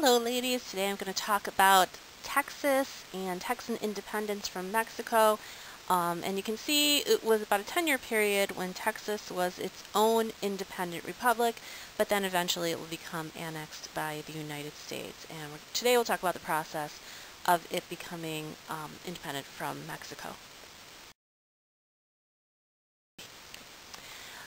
Hello ladies, today I'm going to talk about Texas and Texan independence from Mexico. And you can see it was about a 10-year period when Texas was its own independent republic, but then eventually it will become annexed by the United States. And today we'll talk about the process of it becoming independent from Mexico.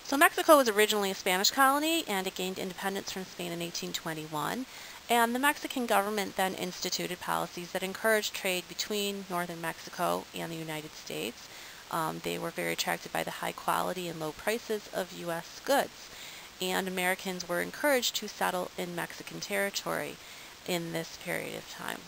So Mexico was originally a Spanish colony, and it gained independence from Spain in 1821. And the Mexican government then instituted policies that encouraged trade between northern Mexico and the United States. They were very attracted by the high quality and low prices of U.S. goods. And Americans were encouraged to settle in Mexican territory in this period of time.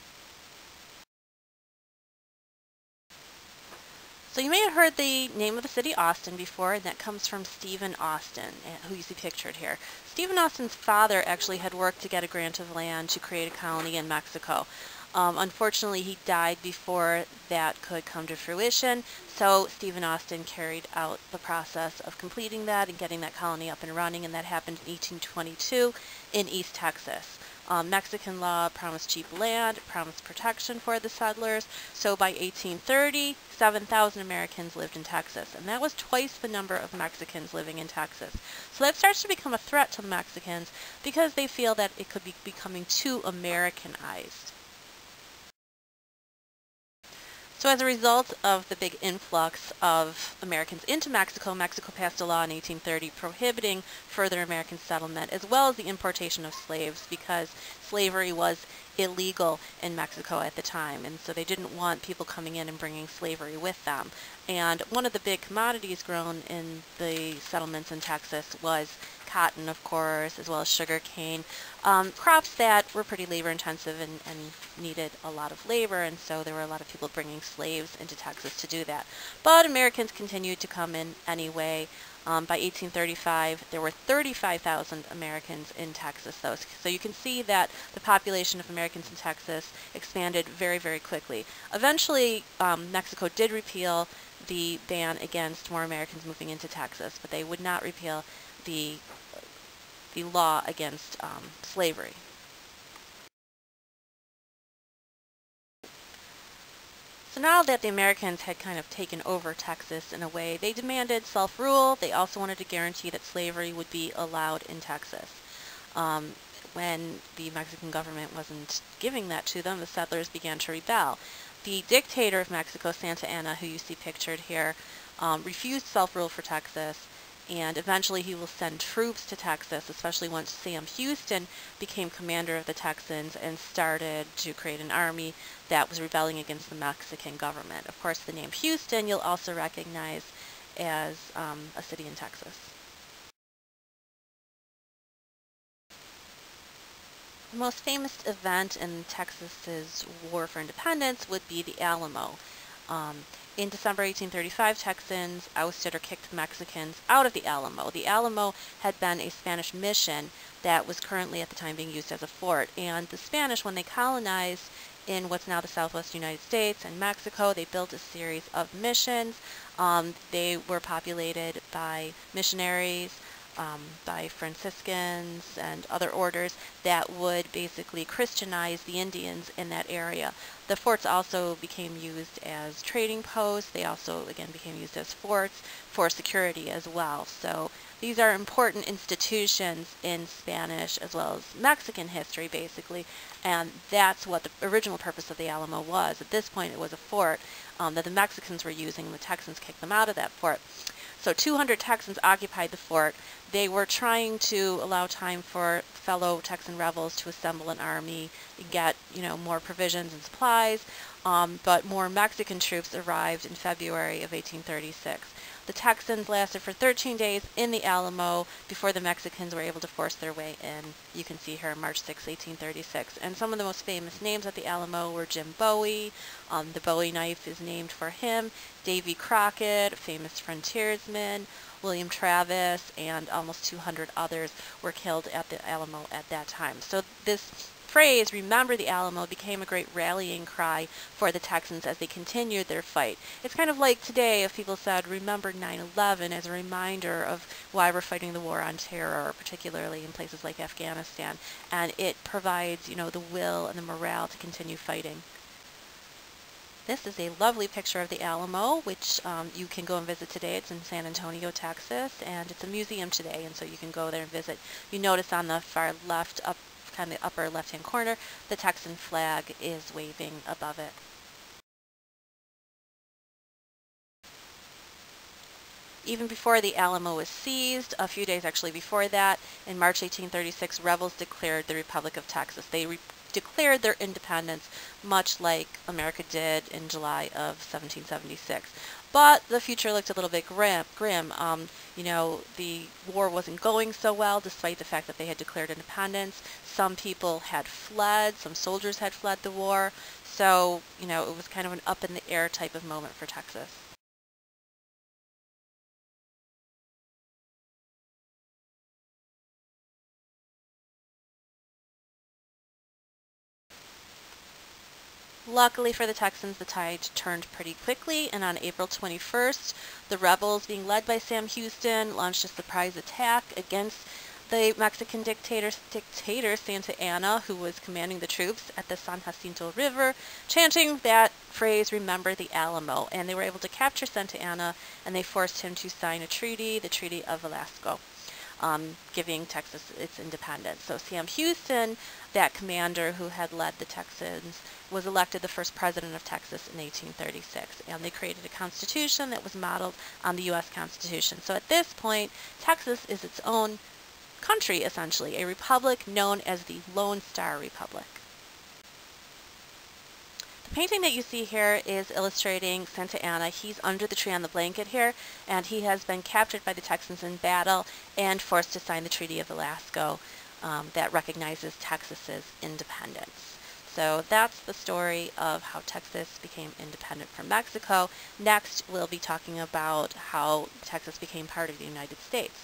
So you may have heard the name of the city Austin before, and that comes from Stephen Austin, who you see pictured here. Stephen Austin's father actually had worked to get a grant of land to create a colony in Mexico. Unfortunately, he died before that could come to fruition, so Stephen Austin carried out the process of completing that and getting that colony up and running, and that happened in 1822 in East Texas. Mexican law promised cheap land, promised protection for the settlers, so by 1830, 7,000 Americans lived in Texas, and that was twice the number of Mexicans living in Texas. So that starts to become a threat to the Mexicans because they feel that it could be becoming too Americanized. So as a result of the big influx of Americans into Mexico, Mexico passed a law in 1830 prohibiting further American settlement as well as the importation of slaves because slavery was illegal in Mexico at the time, and so they didn't want people coming in and bringing slavery with them. And one of the big commodities grown in the settlements in Texas was cotton, of course, as well as sugar cane, crops that were pretty labor intensive and needed a lot of labor, and so there were a lot of people bringing slaves into Texas to do that. But Americans continued to come in anyway. By 1835, there were 35,000 Americans in Texas, though. So you can see that the population of Americans in Texas expanded very, very quickly. Eventually, Mexico did repeal the ban against more Americans moving into Texas, but they would not repeal the law against slavery. So now that the Americans had kind of taken over Texas in a way, they demanded self-rule. They also wanted to guarantee that slavery would be allowed in Texas. When the Mexican government wasn't giving that to them, the settlers began to rebel. The dictator of Mexico, Santa Anna, who you see pictured here, refused self-rule for Texas, and eventually he will send troops to Texas, especially once Sam Houston became commander of the Texans and started to create an army that was rebelling against the Mexican government. Of course, the name Houston you'll also recognize as a city in Texas. The most famous event in Texas's war for independence would be the Alamo. In December 1835, Texans ousted or kicked the Mexicans out of the Alamo. The Alamo had been a Spanish mission that was currently at the time being used as a fort. And the Spanish, when they colonized in what's now the southwest United States and Mexico, they built a series of missions. They were populated by missionaries, by Franciscans and other orders that would basically Christianize the Indians in that area. The forts also became used as trading posts. They also, again, became used as forts for security as well. So these are important institutions in Spanish as well as Mexican history, basically, and that's what the original purpose of the Alamo was. At this point, it was a fort that the Mexicans were using, and the Texans kicked them out of that fort. So 200 Texans occupied the fort. They were trying to allow time for fellow Texan rebels to assemble an army and get, more provisions and supplies, but more Mexican troops arrived in February of 1836. The Texans lasted for 13 days in the Alamo before the Mexicans were able to force their way in. You can see here March 6, 1836. And some of the most famous names at the Alamo were Jim Bowie. The Bowie knife is named for him. Davy Crockett, famous frontiersman. William Travis, and almost 200 others were killed at the Alamo at that time. So this phrase, "Remember the Alamo," became a great rallying cry for the Texans as they continued their fight. It's kind of like today if people said, "Remember 9/11," as a reminder of why we're fighting the war on terror, particularly in places like Afghanistan. And it provides, the will and the morale to continue fighting. This is a lovely picture of the Alamo, which you can go and visit today. It's in San Antonio, Texas, and it's a museum today, and so you can go there and visit. You notice on the far left, up kind of the upper left-hand corner, the Texan flag is waving above it. Even before the Alamo was seized, a few days actually before that, in March 1836, rebels declared the Republic of Texas. They declared their independence, much like America did in July of 1776. But the future looked a little bit grim. The war wasn't going so well, despite the fact that they had declared independence. Some people had fled, some soldiers had fled the war. So, it was kind of an up-in-the-air type of moment for Texas. Luckily for the Texans, the tide turned pretty quickly, and on April 21st, the rebels, being led by Sam Houston, launched a surprise attack against the Mexican dictator Santa Anna, who was commanding the troops at the San Jacinto River, chanting that phrase, "Remember the Alamo." And they were able to capture Santa Anna, and they forced him to sign a treaty, the Treaty of Velasco, giving Texas its independence. So Sam Houston, that commander who had led the Texans, was elected the first president of Texas in 1836, and they created a constitution that was modeled on the U.S. Constitution. So at this point, Texas is its own country, essentially, a republic known as the Lone Star Republic. The painting that you see here is illustrating Santa Anna. He's under the tree on the blanket here, and he has been captured by the Texans in battle and forced to sign the Treaty of Velasco that recognizes Texas's independence. So that's the story of how Texas became independent from Mexico. Next, we'll be talking about how Texas became part of the United States.